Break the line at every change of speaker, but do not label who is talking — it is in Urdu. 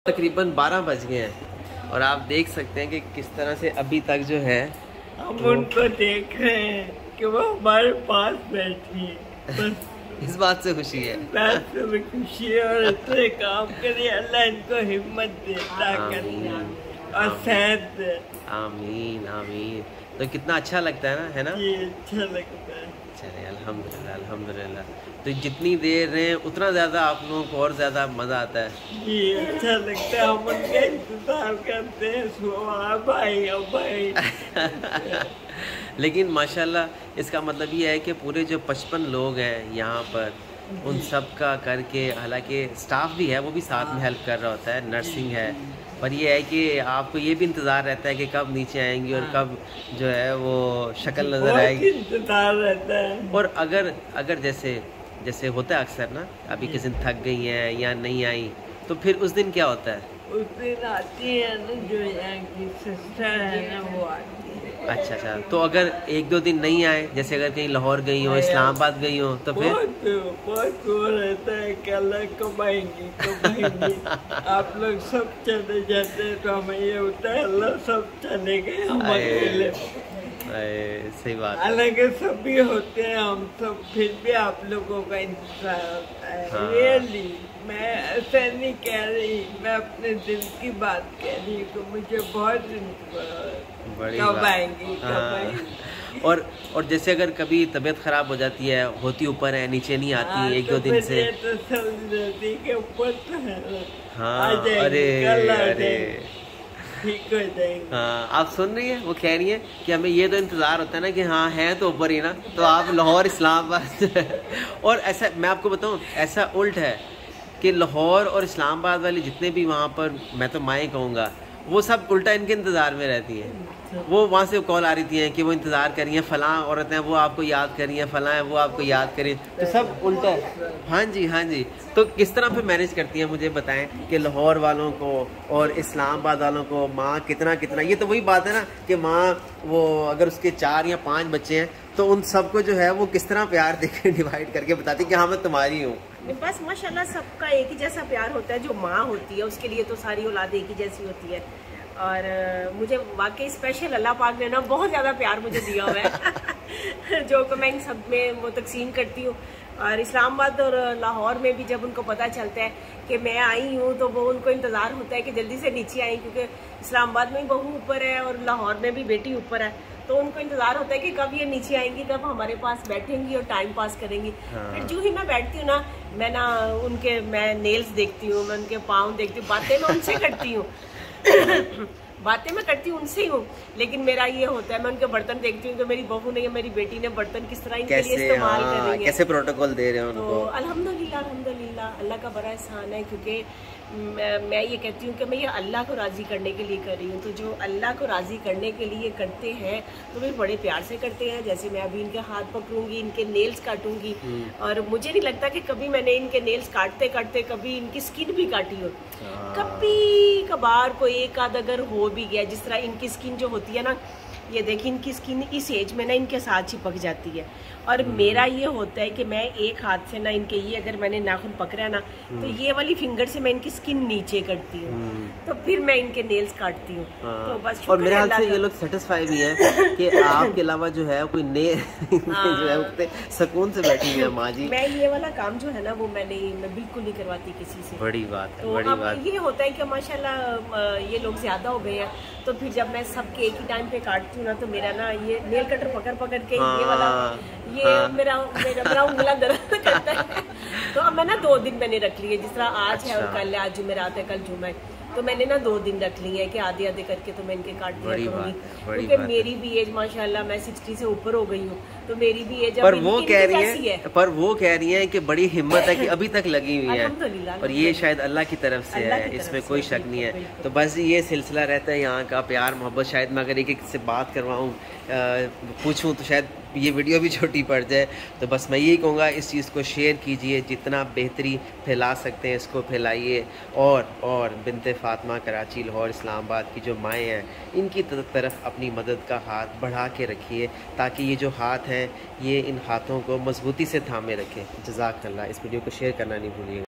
تقریباً 12 بج گئے ہیں اور آپ دیکھ سکتے ہیں کہ کس طرح سے ابھی تک جو ہے
ہم ان کو دیکھ رہے ہیں کہ وہ ہمارے پاس بیٹھی ہیں. بس
اس بات سے خوشی ہے.
بات سے بھی خوشی ہے اور اتنے کام کرے. اللہ ان کو ہمت دے, طاقت دے اور صحت دے.
آمین آمین. تو کتنا اچھا لگتا ہے نا؟
جی اچھا لگتا ہے.
چلے الحمدللہ الحمدللہ. تو جتنی دیر رہیں اتنا زیادہ آپ لوگوں کو اور زیادہ مزہ آتا ہے.
جی اچھا لگتا ہے. ہم ان کا انتظار کرتے ہیں صبح بھائی اور بھائی.
لیکن ماشاءاللہ اس کا مطلب یہ ہے کہ پورے جو 55 لوگ ہیں یہاں پر ان سب کا کر کے, حالانکہ سٹاف بھی ہے وہ بھی ساتھ میں ہیلپ کر رہا ہوتا ہے, نرسنگ ہے, پر یہ ہے کہ آپ کو یہ بھی انتظار رہتا ہے کہ کب نیچے آئیں گی اور کب جو ہے وہ شکل نظر آئے گی.
انتظار رہتا ہے.
اور اگر جیسے ہوتا ہے اکثر نا, ابھی کسی دن تھک گئی ہیں یا نہیں آئیں تو پھر اس دن کیا ہوتا ہے؟
اس دن آتی ہے نا جو یہاں کی سسٹر ہے نا وہ آتی ہے.
اچھا. تو اگر 1-2 دن نہیں آئے, جیسے اگر کہیں لاہور گئی ہوں, اسلام آباد گئی ہوں, تو پھر
بہت وہ رہتا ہے کہ اللہ کب آئیں گی. آپ لوگ سب چلے جاتے ہیں تو ہمیں یہ ہوتا ہے اللہ سب چلے گئے ہم اکیلے.
صحیح بات.
حالانکہ سب بھی ہوتے ہیں ہم سب, پھر بھی آپ لوگوں کا انتظار ہوتا ہے. ریئلی میں ایسا نہیں کہہ رہی, میں اپنے دل کی بات کہہ رہی ہوں کہ مجھے بہت انتظار کب آئیں گی کب آئیں گی.
اور جیسے اگر کبھی طبیعت خراب ہو جاتی ہے, ہوتی اوپر ہے نیچے نہیں آتی 1-2 دن سے,
تو سمجھ رہتی کہ اوپر تو ہے.
ہاں ارے
ٹھیک ہو جائیں گے.
ہاں آپ سن رہی ہیں, وہ کہہ رہی ہیں کہ ہمیں یہ تو انتظار ہوتا ہے نا کہ ہاں ہیں تو اوپر ہی نا. تو آپ لاہور اسلام آباد اور ایسا میں آپ کو بتاؤں ایسا الٹ ہے کہ لاہور اور اسلام آباد والے جتنے بھی وہاں پر میں تو مائیں کہوں گا, وہ سب الٹا ان کے انتظار میں رہتی ہیں. وہ وہاں سے کال آ رہی ہیں کہ وہ انتظار کر رہی ہیں, فلاں عورتیں وہ آپ کو یاد کر رہی ہیں, فلاں ہیں وہ آپ کو یاد کر رہی ہیں. تو سب الٹا ہے. ہاں جی. تو کس طرح پہ مینیج کرتی ہیں مجھے بتائیں کہ لاہور والوں کو اور اسلام آباد والوں کو ماں کتنا, یہ تو وہی بات ہے نا کہ ماں وہ اگر اس کے 4 یا 5 بچے ہیں تو ان سب کو جو ہے وہ کس طرح پیار دے کے ڈیوائڈ کر کے بتاتی کہ ہاں میں تمہاری ہوں.
بس ماشاءاللہ سب کا ایک ہی جیسا پیار ہوتا ہے. جو ماں ہوتی ہے اس کے لیے تو ساری اولاد ایک ہی جیسی ہوتی ہے. اور مجھے واقعی اسپیشل اللہ پاک نے نا بہت زیادہ پیار مجھے دیا ہوا ہے جو کہ میں ان سب میں وہ تقسیم کرتی ہوں. اور اسلام آباد اور لاہور میں بھی جب ان کو پتہ چلتا ہے کہ میں آئی ہوں تو وہ ان کو انتظار ہوتا ہے کہ جلدی سے نیچے آئیں, کیونکہ اسلام آباد میں بہو اوپر ہے اور لاہور میں بھی بیٹی اوپر ہے. تو ان کو انتظار ہوتا ہے کہ کب یہ نیچے آئیں گی, کب ہمارے پاس بیٹھیں گی اور ٹائم پاس کریں گی. پھر جو ہی میں بیٹھتی ہوں نا, میں نیلز دیکھتی ہوں, میں ان کے پاؤں دیکھتی ہوں, باتیں میں ان سے کرتی ہوں باتیں میں کرتی ہوں ان سے ہی ہوں. لیکن میرا یہ ہوتا ہے میں ان کے برتن دیکھتی ہوں کہ میری بہو نے یا میری بیٹی نے برتن کس طرح ان کے لیے استعمال کر رہی ہے,
کیسے پروٹوکول دے رہے ہیں ان کو.
تو الحمدللہ اللہ کا بڑا احسان ہے. کیونکہ میں یہ کہتی ہوں کہ میں یہ اللہ کو راضی کرنے کے لیے کر رہی ہوں. تو جو اللہ کو راضی کرنے کے لیے کرتے ہیں تو وہ بڑے پیار سے کرتے ہیں. جیسے میں ابھی ان کے ہاتھ پکڑوں گی, ان کے نیلز کاٹوں گی, اور مجھے نہیں لگتا کہ کبھی میں نے ان کے نیلز کاٹتے کبھی ان کی سکن بھی کاٹی ہو. کبھی کبھار کوئی ایک آدھ اگر ہو بھی گیا, جس طرح ان کی سکن جو ہوتی ہے نا, یہ دیکھیں ان کی سکن اس ایج میں نا ان کے ساتھ چپک جاتی ہے. اور میرا یہ ہوتا ہے کہ میں ایک ہاتھ سے نا ان کے یہ اگر میں نے ناخن پکڑا نا تو یہ والی فنگر سے میں ان کی سکن نیچے کرتی ہوں, تو پھر میں ان کے نیلز کاٹتی ہوں. تو بس
اور میرے خیال سے یہ لوگ سیٹسفائی بھی ہیں کہ آپ کے علاوہ جو ہے کوئی جو ہے سکون سے بیٹھی ہوئی ہے ماں جی.
میں یہ والا کام جو ہے نا وہ میں بالکل نہیں کرواتی کسی سے.
بڑی بات ہے.
تو اب یہ ہوتا ہے کہ ماشاءاللہ یہ لوگ زیادہ ہو گئے ہیں, تو پھر جب میں سب کے ایک ہی ٹائم پہ کاٹتی ہوں نا تو میرا نا یہ نیل کٹر پکڑ کے یہ والا یہ میرا انگلا درد کرتا ہے. تو اب میں نا 2 دن میں نے رکھ لی ہے, جس طرح آج ہے اور کل ہے, آج جمعرات ہے کل جمعہ ہے, تو میں نے نا 2 دن رکھ لی ہے کہ آدھے کر کے تو میں ان کے کاٹ دیا کروں گی. کیونکہ میری بھی ایج ماشاءاللہ میں 60 سے اوپر ہو گئی ہوں, تو میری بھی ایج
پر وہ کہہ رہی ہیں کہ بڑی ہمت ہے کہ ابھی تک لگی ہوئی ہے, اور یہ شاید اللہ کی طرف سے ہے, اس میں کوئی شک نہیں ہے. تو بس یہ سلسلہ رہتا ہے یہاں کا پیار محبت. شاید میں اگر ایک سے بات کرواؤں پوچھوں تو شاید یہ ویڈیو بھی چھوٹی پڑ جائے. تو بس میں یہی کہوں گا اس چیز کو شیئر کیجئے, جتنا بہتری پھیلا سکتے ہیں اس کو پھیلائیے. اور بنت فاطمہ کراچی لاہور اسلام آباد کی جو مائیں ہیں ان کی طرف اپنی مدد کا ہاتھ بڑھا کے رکھیے, تاکہ یہ جو ہاتھ ہیں یہ ان ہاتھوں کو مضبوطی سے تھامے رکھیں. جزاک اللہ. اس ویڈیو کو شیئر کرنا نہیں بھولیے.